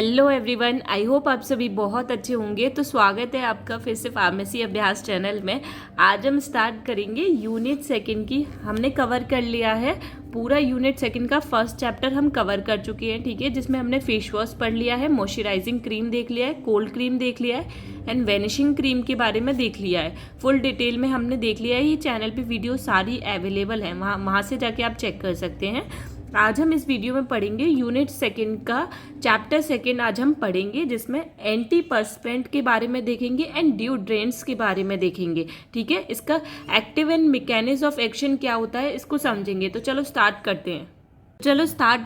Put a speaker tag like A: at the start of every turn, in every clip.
A: Hello everyone, I hope आप सभी बहुत अच्छे होंगे। तो स्वागत है आपका फिर से फार्मेसी अभ्यास चैनल में। आज हम स्टार्ट करेंगे यूनिट सेकंड की। हमने कवर कर लिया है पूरा यूनिट सेकंड का फर्स्ट चैप्टर हम कवर कर चुके हैं, ठीक है, जिसमें हमने फेस वॉश पढ़ लिया है, मॉइस्चराइजिंग क्रीम देख लिया है, कोल्ड क्रीम देख लिया है एंड वेनिशिंग क्रीम के बारे में देख लिया है। फुल डिटेल में हमने देख लिया है। ये चैनल पे वीडियो सारी अवेलेबल है, वहाँ से जाके आप चेक कर सकते हैं। आज हम इस वीडियो में पढ़ेंगे यूनिट सेकंड का चैप्टर सेकंड आज हम पढ़ेंगे, जिसमें एंटीपर्स्पेंट के बारे में देखेंगे एंड डिओड्रेंट्स के बारे में देखेंगे, ठीक है। इसका active and mechanism of action क्या होता है इसको समझेंगे। तो चलो स्टार्ट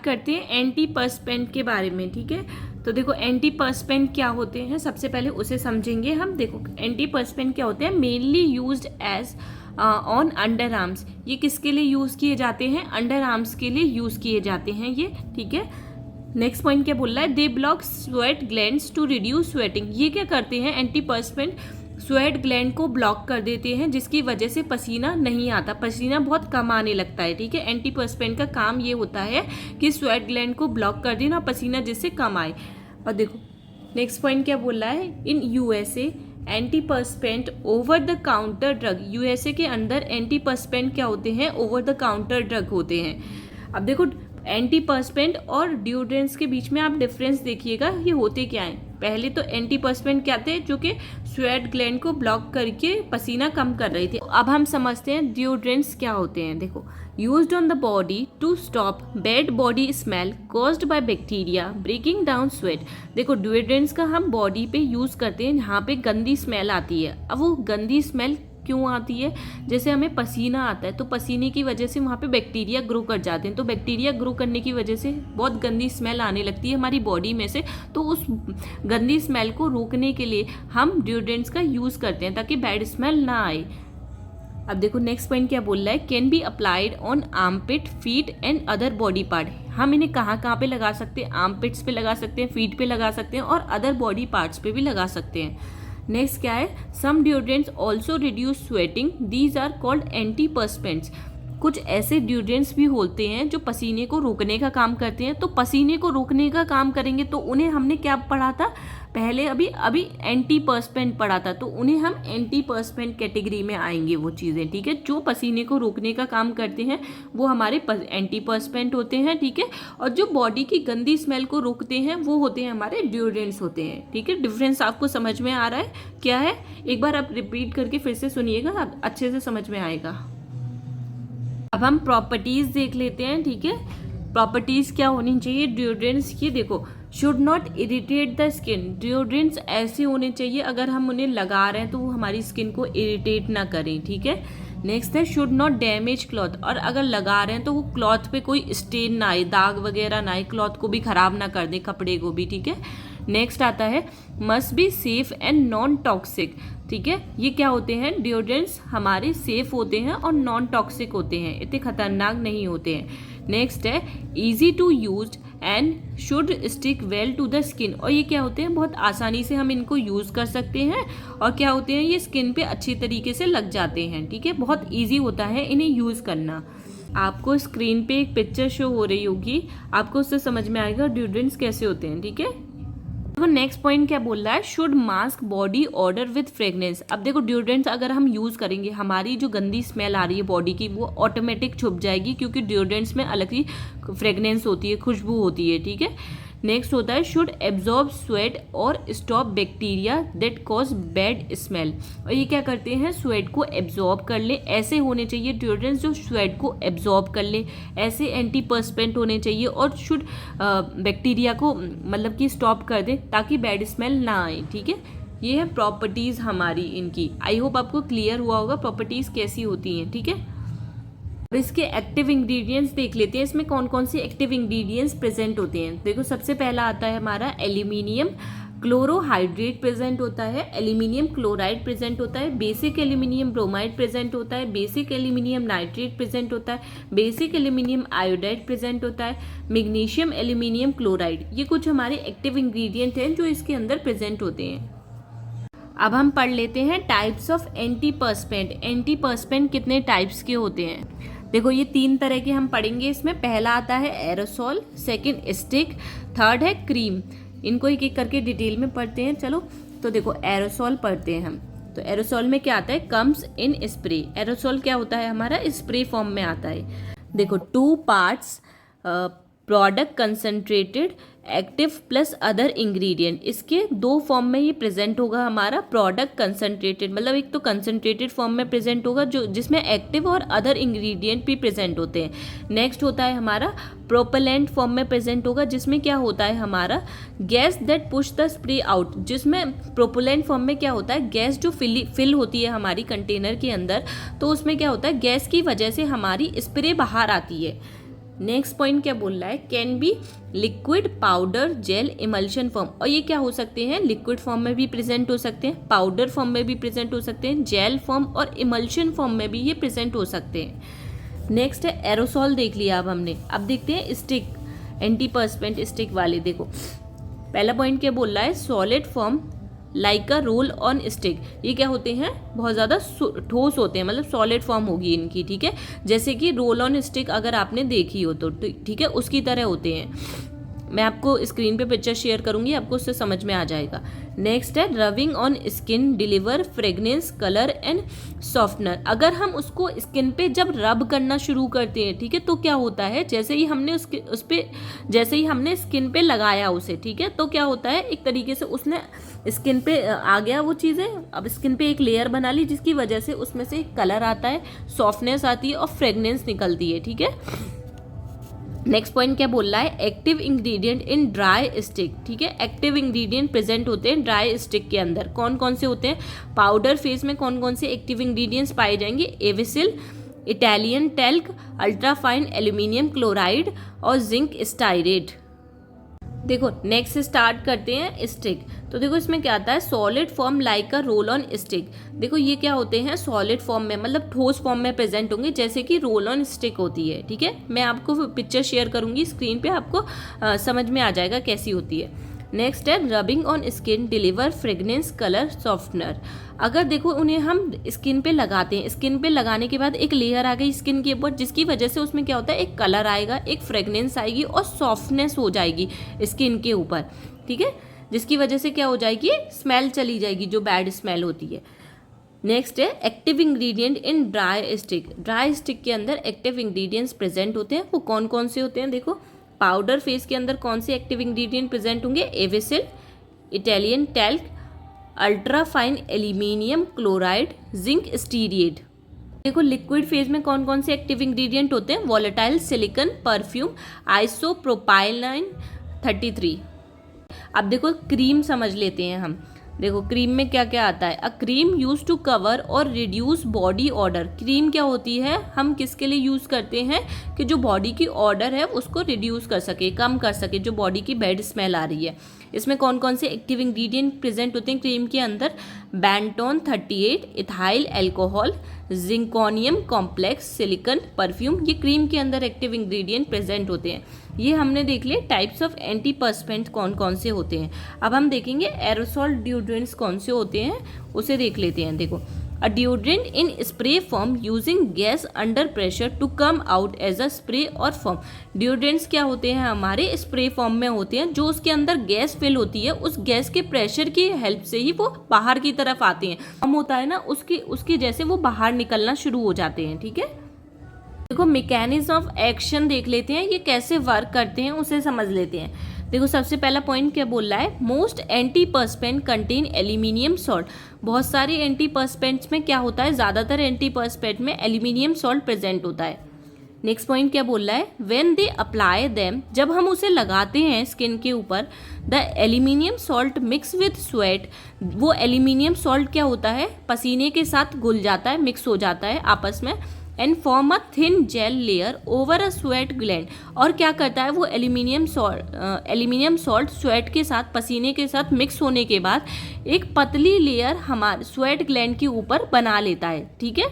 A: करते हैं एंटीपर्स्पेंट के बारे में, ठीक है। तो देखो एंटीपर्स्पेंट क्या होते हैं, सबसे पहले उसे समझेंगे हम। देखो एंटीपर्स्पेंट क्या होते हैं, mainly used as on under arms. ये किसके लिए यूज़ किए जाते हैं, अंडर आर्म्स के लिए यूज़ किए जाते हैं ये, ठीक है। नेक्स्ट पॉइंट क्या बोल रहा है, they block sweat glands to reduce sweating. ये क्या करते हैं, एंटीपर्स्पेंट स्वेट ग्लैंड को ब्लॉक कर देते हैं, जिसकी वजह से पसीना नहीं आता, पसीना बहुत कम आने लगता है, ठीक है। एंटीपर्स्पेंट का काम ये होता है कि स्वेट ग्लैंड को ब्लॉक कर देना, पसीना जिससे कम आए। और देखो नेक्स्ट पॉइंट क्या बोल रहा है, in USA antiperspirant over the counter drug. USA के अंदर एंटीपर्स्पेंट क्या होते हैं, ओवर द काउंटर ड्रग होते हैं। अब देखो एंटीपर्स्पेंट और डिओड्रेंट्स के बीच में आप डिफरेंस देखिएगा, ये होते क्या हैं। पहले तो एंटीपर्स्पेंट क्या थे, जो कि स्वेट ग्लैंड को ब्लॉक करके पसीना कम कर रही थी। अब हम समझते हैं डिओड्रेंट्स क्या होते हैं। देखो used on the body to stop bad body smell caused by bacteria breaking down sweat. देखो डिओड्रेंट्स का हम बॉडी पे यूज करते हैं जहाँ पे गंदी स्मेल आती है। अब वो गंदी स्मेल क्यों आती है, जैसे हमें पसीना आता है तो पसीने की वजह से वहाँ पे बैक्टीरिया ग्रो कर जाते हैं, तो बैक्टीरिया ग्रो करने की वजह से बहुत गंदी स्मेल आने लगती है हमारी बॉडी में से। तो उस गंदी स्मेल को रोकने के लिए हम डिओड्रेंट्स का यूज़ करते हैं ताकि बैड स्मेल ना आए। अब देखो नेक्स्ट पॉइंट क्या बोल रहा है, can be applied on armpit, feet and other body part. हम इन्हें कहाँ कहाँ पे लगा सकते हैं, आर्मपिट्स पे लगा सकते हैं, फीट पे लगा सकते हैं और अदर बॉडी पार्ट्स पे भी लगा सकते हैं। नेक्स्ट क्या है, some deodorants also reduce sweating, these are called antiperspirants. कुछ ऐसे डिओड्रेंट्स भी होते हैं जो पसीने को रोकने का काम करते हैं। तो पसीने को रोकने का काम करेंगे तो उन्हें हमने क्या पढ़ा था पहले, अभी एंटीपर्स्पेंट पढ़ा था, तो उन्हें हम एंटीपर्स्पेंट कैटेगरी में आएंगे वो चीज़ें, ठीक है। जो पसीने को रोकने का काम करते हैं वो हमारे एंटीपर्स्पेंट होते हैं, ठीक है। और जो बॉडी की गंदी स्मेल को रोकते हैं वो होते हैं हमारे डिओड्रेंट्स होते हैं, ठीक है। डिफरेंस आपको समझ में आ रहा है क्या है, एक बार आप रिपीट करके फिर से सुनिएगा, अच्छे से समझ में आएगा। अब हम प्रॉपर्टीज देख लेते हैं, ठीक है। प्रॉपर्टीज क्या होनी चाहिए डिओड्रेंट्स की, देखो should not irritate the skin. Deodorants ऐसे होने चाहिए अगर हम उन्हें लगा रहे हैं तो वो हमारी स्किन को इरिटेट ना करें, ठीक है। नेक्स्ट है शुड नॉट डैमेज क्लॉथ, और अगर लगा रहे हैं तो वो क्लॉथ पे कोई स्टेन ना आए, दाग वगैरह ना आए, क्लॉथ को भी खराब ना कर दे, कपड़े को भी, ठीक है। नेक्स्ट आता है must be safe and non toxic, ठीक है। ये क्या होते हैं, डिओड्रेंट्स हमारे सेफ होते हैं और नॉन टॉक्सिक होते हैं, इतने खतरनाक नहीं होते हैं। नेक्स्ट है easy to use and should stick well to the skin, और ये क्या होते हैं, बहुत आसानी से हम इनको यूज़ कर सकते हैं और क्या होते हैं, ये स्किन पे अच्छी तरीके से लग जाते हैं, ठीक है। बहुत ईजी होता है इन्हें यूज़ करना। आपको स्क्रीन पे एक पिक्चर शो हो रही होगी, आपको उससे समझ में आएगा डिओड्रेंट्स कैसे होते हैं, ठीक है। तो नेक्स्ट पॉइंट क्या बोल रहा है, should mask body order with fragrance. अब देखो डिओड्रेंट्स अगर हम यूज़ करेंगे, हमारी जो गंदी स्मेल आ रही है बॉडी की वो ऑटोमेटिक छुप जाएगी, क्योंकि डिओड्रेंट्स में अलग ही फ्रेगनेंस होती है, खुशबू होती है, ठीक है। नेक्स्ट होता है शुड एब्जॉर्ब स्वेट और stop bacteria that cause bad smell, और ये क्या करते हैं, स्वेट को एब्जॉर्ब कर ले। ऐसे होने चाहिए डिओड्रेंट्स जो स्वेट को एब्जॉर्ब कर ले, ऐसे एंटीपर्स्पेंट होने चाहिए, और शुड बैक्टीरिया को मतलब कि स्टॉप कर दे ताकि बैड स्मेल ना आए, ठीक है। ये है प्रॉपर्टीज़ हमारी इनकी। आई होप आपको क्लियर हुआ होगा प्रॉपर्टीज़ कैसी होती हैं, ठीक है। अब इसके एक्टिव इंग्रेडिएंट्स देख लेते हैं, इसमें कौन कौन से एक्टिव इंग्रेडिएंट्स प्रेजेंट होते हैं। देखो सबसे पहला आता है हमारा एल्यूमिनियम क्लोरोहाइड्रेट प्रेजेंट होता है, एल्यूमिनियम क्लोराइड प्रेजेंट होता है, बेसिक एल्यूमिनियम ब्रोमाइड प्रेजेंट होता है, बेसिक एल्यूमिनियम नाइट्रेट प्रेजेंट होता है, बेसिक एल्यूमिनियम आयोडाइड प्रेजेंट होता है, मैग्नीशियम एल्यूमिनियम क्लोराइड। ये कुछ हमारे एक्टिव इंग्रेडिएंट हैं जो इसके अंदर प्रेजेंट होते हैं। अब हम पढ़ लेते हैं टाइप्स ऑफ एंटीपर्स्पेंट। एंटीपर्स्पेंट कितने टाइप्स के होते हैं, देखो ये 3 तरह के हम पढ़ेंगे इसमें। पहला आता है एरोसॉल, सेकंड स्टिक, थर्ड है क्रीम। इनको एक एक करके डिटेल में पढ़ते हैं। चलो तो देखो एरोसॉल पढ़ते हैं हम। तो एरोसॉल में क्या आता है, कम्स इन स्प्रे। एरोसॉल क्या होता है हमारा, स्प्रे फॉर्म में आता है। देखो 2 parts product concentrated active plus other ingredient, इसके 2 फॉर्म में ये प्रेजेंट होगा हमारा। प्रोडक्ट कंसंट्रेटेड मतलब एक तो कंसंट्रेटेड फॉर्म में प्रेजेंट होगा जो जिसमें एक्टिव और अदर इंग्रेडिएंट भी प्रेजेंट होते हैं। नेक्स्ट होता है हमारा प्रोपेलेंट फॉर्म में प्रेजेंट होगा, जिसमें क्या होता है हमारा gas that push the spray out. जिसमें प्रोपेलेंट फॉर्म में क्या होता है, गैस जो फिल होती है हमारी कंटेनर के अंदर, तो उसमें क्या होता है गैस की वजह से हमारी स्प्रे बाहर आती है। नेक्स्ट पॉइंट क्या बोल रहा है, can be liquid, powder, gel, emulsion form. और ये क्या हो सकते हैं, लिक्विड फॉर्म में भी प्रेजेंट हो सकते हैं, पाउडर फॉर्म में भी प्रेजेंट हो सकते हैं, जेल फॉर्म और इमल्शन फॉर्म में भी ये प्रेजेंट हो सकते हैं। नेक्स्ट है एरोसॉल देख लिया अब हमने। अब देखते हैं स्टिक, एंटीपर्सपेंट स्टिक वाले। देखो पहला पॉइंट क्या बोल रहा है, solid form like a roll on stick. ये क्या होते हैं, बहुत ज़्यादा ठोस होते हैं, मतलब सॉलिड फॉर्म होगी इनकी, ठीक है। जैसे कि रोल ऑन स्टिक अगर आपने देखी हो तो ठीक है, उसकी तरह होते हैं। मैं आपको स्क्रीन पे पिक्चर शेयर करूंगी, आपको उससे समझ में आ जाएगा। नेक्स्ट है rubbing on skin deliver fragrance, colour and softener. अगर हम उसको स्किन पे जब रब करना शुरू करते हैं, ठीक है, तो क्या होता है, जैसे ही हमने जैसे ही हमने स्किन पे लगाया उसे, ठीक है, तो क्या होता है एक तरीके से उसने स्किन पे आ गया वो चीज़ें। अब स्किन पे एक लेयर बना ली जिसकी वजह से उसमें से एक कलर आता है, सॉफ्टनेस आती है और फ्रेगनेंस निकलती है, ठीक है। नेक्स्ट पॉइंट क्या बोल रहा है, active ingredient in dry stick, ठीक है। एक्टिव इंग्रेडिएंट प्रेजेंट होते हैं ड्राई स्टिक के अंदर। कौन कौन से होते हैं, पाउडर फेस में कौन कौन से एक्टिव इंग्रेडिएंट्स पाए जाएंगे, Avicel, Italian talc, ultrafine aluminium chloride और जिंक स्टाइरेट। देखो नेक्स्ट स्टार्ट करते हैं स्टिक। तो देखो इसमें क्या आता है, solid form like a roll on stick. देखो ये क्या होते हैं, सॉलिड फॉर्म में मतलब ठोस फॉर्म में प्रेजेंट होंगे, जैसे कि रोल ऑन स्टिक होती है, ठीक है। मैं आपको पिक्चर शेयर करूंगी स्क्रीन पे, आपको समझ में आ जाएगा कैसी होती है। नेक्स्ट है rubbing on skin deliver fragrance, colour, softener. अगर देखो उन्हें हम स्किन पे लगाते हैं, स्किन पे लगाने के बाद एक लेयर आ गई स्किन के ऊपर, जिसकी वजह से उसमें क्या होता है, एक कलर आएगा, एक फ्रेगनेंस आएगी और सॉफ्टनेस हो जाएगी स्किन के ऊपर, ठीक है, जिसकी वजह से क्या हो जाएगी, स्मेल चली जाएगी, जो बैड स्मेल होती है। नेक्स्ट है active ingredient in dry stick. Dry stick के अंदर एक्टिव इंग्रेडिएंट्स प्रेजेंट होते हैं, वो कौन कौन से होते हैं, देखो पाउडर फेस के अंदर कौन से एक्टिव इंग्रेडिएंट प्रेजेंट होंगे, Avicel, Italian talc, ultra fine aluminium chloride, zinc stearate. देखो लिक्विड फेज में कौन कौन से एक्टिव इंग्रेडिएंट होते हैं, वोलेटाइल सिलिकॉन, परफ्यूम, आइसोप्रोपाइलीन 33। अब देखो क्रीम समझ लेते हैं हम। देखो क्रीम में क्या क्या आता है, अ क्रीम यूज टू कवर और रिड्यूस बॉडी ऑर्डर। क्रीम क्या होती है, हम किसके लिए यूज़ करते हैं कि जो बॉडी की ऑर्डर है उसको रिड्यूस कर सके, कम कर सके, जो बॉडी की बैड स्मेल आ रही है। इसमें कौन कौन से एक्टिव इंग्रेडिएंट प्रेजेंट होते हैं क्रीम के अंदर, Bentone 38, ethyl alcohol, zirconium complex, silicone, perfume. ये क्रीम के अंदर एक्टिव इंग्रेडिएंट प्रेजेंट होते हैं। ये हमने देख लिए टाइप्स ऑफ एंटीपर्सपेंट कौन कौन से होते हैं। अब हम देखेंगे एरोसॉल डिओड्रेंट्स कौन से होते हैं, उसे देख लेते हैं। देखो a deodorant in spray form using gas under pressure to come out as a spray और फॉर्म। डिओड्रेंट्स क्या होते हैं, हमारे स्प्रे फॉर्म में होते हैं, जो उसके अंदर गैस फिल होती है, उस गैस के प्रेशर की हेल्प से ही वो बाहर की तरफ आते हैं। कम होता है ना उसकी जैसे वो बाहर निकलना शुरू हो जाते हैं, ठीक है। देखो मैकेनिज्म ऑफ एक्शन देख लेते हैं, ये कैसे वर्क करते हैं उसे समझ लेते हैं। देखो सबसे पहला पॉइंट क्या बोल रहा है, मोस्ट एंटीपर्सपेंट कंटेन एल्यूमिनियम सॉल्ट। बहुत सारे एंटीपर्सपेंट्स में क्या होता है, ज़्यादातर एंटीपर्सपेंट में एल्यूमिनियम सॉल्ट प्रेजेंट होता है। नेक्स्ट पॉइंट क्या बोल रहा है, व्हेन दे अप्लाई देम, जब हम उसे लगाते हैं स्किन के ऊपर, the aluminium salt mix with sweat. वो एल्यूमिनियम सॉल्ट क्या होता है, पसीने के साथ घुल जाता है, मिक्स हो जाता है आपस में, and form a thin gel layer over a sweat gland. और क्या करता है वो एल्यूमिनियम सॉल्ट स्वेट के साथ, पसीने के साथ मिक्स होने के बाद एक पतली लेयर हमारे स्वेट ग्लैंड के ऊपर बना लेता है, ठीक है।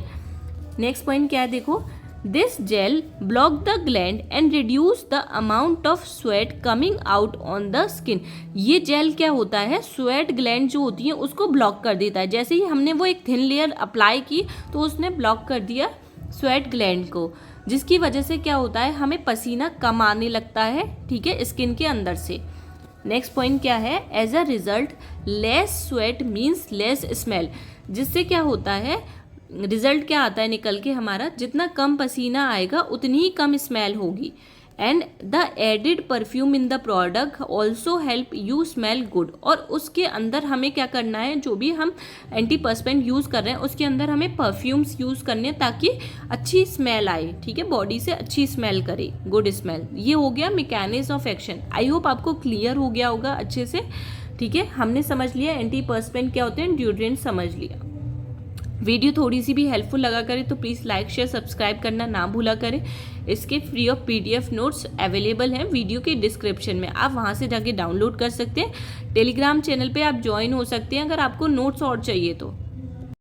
A: नेक्स्ट पॉइंट क्या है, देखो this gel block the gland and reduce the amount of sweat coming out on the skin. ये जेल क्या होता है, स्वेट ग्लैंड जो होती है उसको ब्लॉक कर देता है। जैसे ही हमने वो एक थिन लेयर अप्लाई की तो उसने ब्लॉक कर दिया स्वेट ग्लैंड को, जिसकी वजह से क्या होता है, हमें पसीना कम आने लगता है, ठीक है, स्किन के अंदर से। नेक्स्ट पॉइंट क्या है, as a result less sweat means less smell. जिससे क्या होता है, रिजल्ट क्या आता है निकल के हमारा, जितना कम पसीना आएगा उतनी ही कम स्मेल होगी। And the added perfume in the product also help you smell good. और उसके अंदर हमें क्या करना है, जो भी हम एंटीपर्स्पेंट यूज़ कर रहे हैं उसके अंदर हमें परफ्यूम्स यूज़ करने हैं ताकि अच्छी स्मेल आए, ठीक है, बॉडी से अच्छी स्मेल करे, गुड स्मेल। ये हो गया mechanism of action. I hope आपको क्लियर हो गया होगा अच्छे से, ठीक है। हमने समझ लिया एंटीपर्स्पेंट क्या होते हैं, डिओड्रेंट समझ लिया। वीडियो थोड़ी सी भी हेल्पफुल लगा करे तो प्लीज़ लाइक शेयर सब्सक्राइब करना ना भूला करें। इसके free of PDF notes available हैं वीडियो के डिस्क्रिप्शन में, आप वहां से जाके डाउनलोड कर सकते हैं। टेलीग्राम चैनल पे आप ज्वाइन हो सकते हैं अगर आपको नोट्स और चाहिए तो।